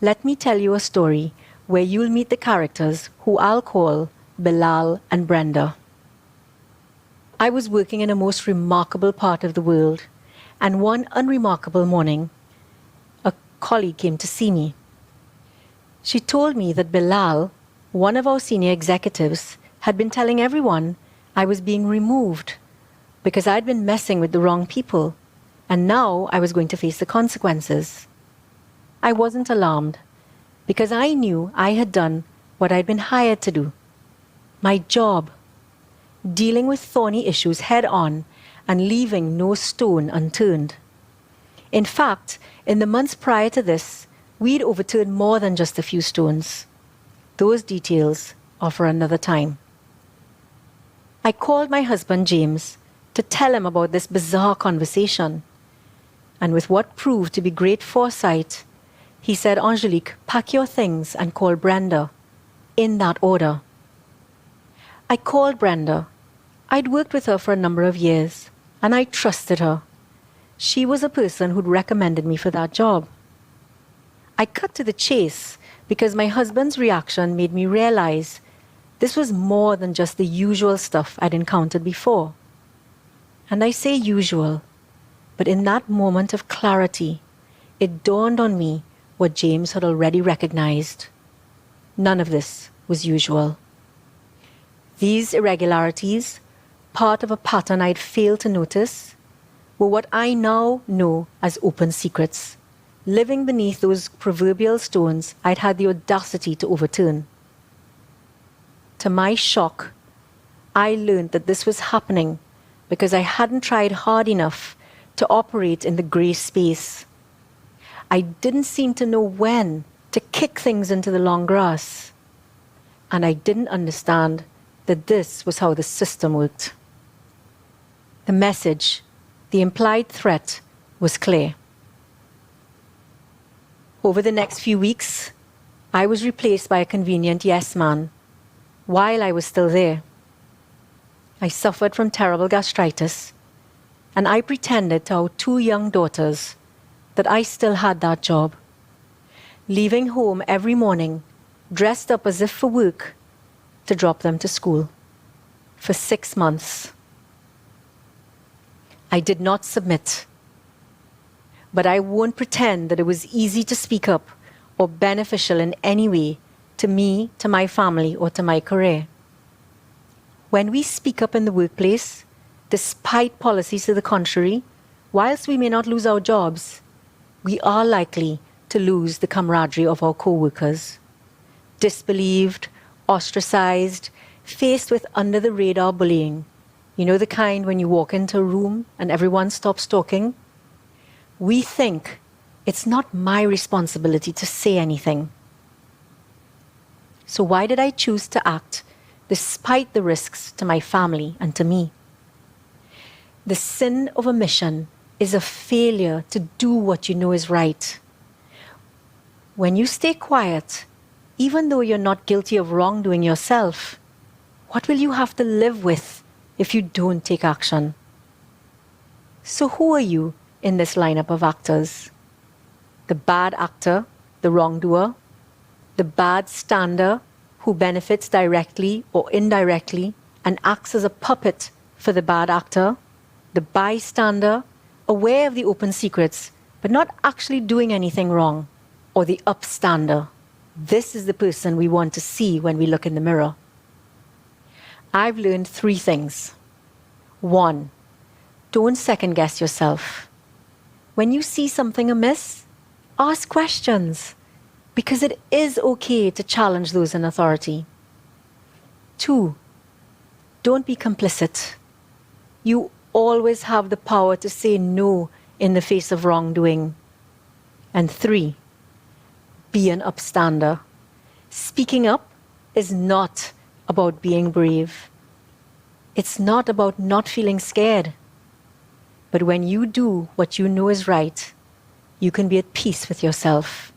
let me tell you a story where you'll meet the characters who I'll call Bilal and Brenda. I was working in a most remarkable part of the world, and one unremarkable morning, a colleague came to see me. She told me that Bilal, one of our senior executives, had been telling everyone I was being removed because I'd been messing with the wrong people, and now I was going to face the consequences. I wasn't alarmed because I knew I had done what I'd been hired to do. My job, dealing with thorny issues head on and leaving no stone unturned. In fact, in the months prior to this, we'd overturned more than just a few stones. Those details are for another time. I called my husband James to tell him about this bizarre conversation. And with what proved to be great foresight, he said, "Angelique, pack your things and call Brenda," in that order. I called Brenda. I'd worked with her for a number of years, and I trusted her. She was a person who'd recommended me for that job. I cut to the chase because my husband's reaction made me realize this was more than just the usual stuff I'd encountered before. And I say usual, but in that moment of clarity, it dawned on me what James had already recognized. None of this was usual. These irregularities, part of a pattern I'd failed to notice, were what I now know as open secrets, living beneath those proverbial stones I'd had the audacity to overturn. To my shock, I learned that this was happening because I hadn't tried hard enough to operate in the gray space. I didn't seem to know when to kick things into the long grass. And I didn't understand that this was how the system worked. The message, the implied threat, was clear. Over the next few weeks, I was replaced by a convenient yes man while I was still there. I suffered from terrible gastritis, and I pretended to our 2 young daughters that I still had that job, leaving home every morning, dressed up as if for work, to drop them to school. For 6 months. I did not submit. But I won't pretend that it was easy to speak up or beneficial in any way to me, to my family, or to my career. When we speak up in the workplace, despite policies to the contrary, whilst we may not lose our jobs, we are likely to lose the camaraderie of our co-workers. Disbelieved, ostracized, faced with under-the-radar bullying. You know the kind when you walk into a room and everyone stops talking? We think it's not my responsibility to say anything. So why did I choose to act despite the risks to my family and to me? The sin of omission is a failure to do what you know is right. When you stay quiet, even though you're not guilty of wrongdoing yourself, what will you have to live with if you don't take action? So who are you in this lineup of actors? The bad actor, the wrongdoer, the bad stander who benefits directly or indirectly and acts as a puppet for the bad actor, the bystander, aware of the open secrets but not actually doing anything wrong, or the upstander. This is the person we want to see when we look in the mirror. I've learned 3 things. 1, don't second guess yourself. When you see something amiss, ask questions, because it is okay to challenge those in authority. 2, don't be complicit. You always have the power to say no in the face of wrongdoing. And 3, be an upstander. Speaking up is not about being brave. It's not about not feeling scared. But when you do what you know is right, you can be at peace with yourself.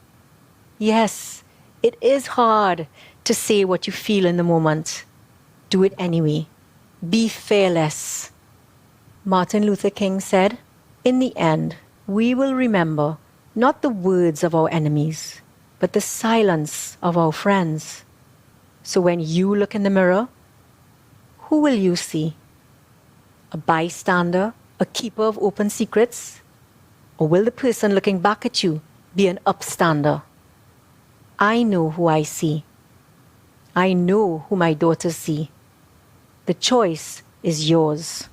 Yes, it is hard to say what you feel in the moment. Do it anyway. Be fearless. Martin Luther King said, "In the end, we will remember not the words of our enemies, but the silence of our friends. So when you look in the mirror, who will you see? A bystander, a keeper of open secrets? Or will the person looking back at you be an upstander? I know who I see. I know who my daughters see. The choice is yours.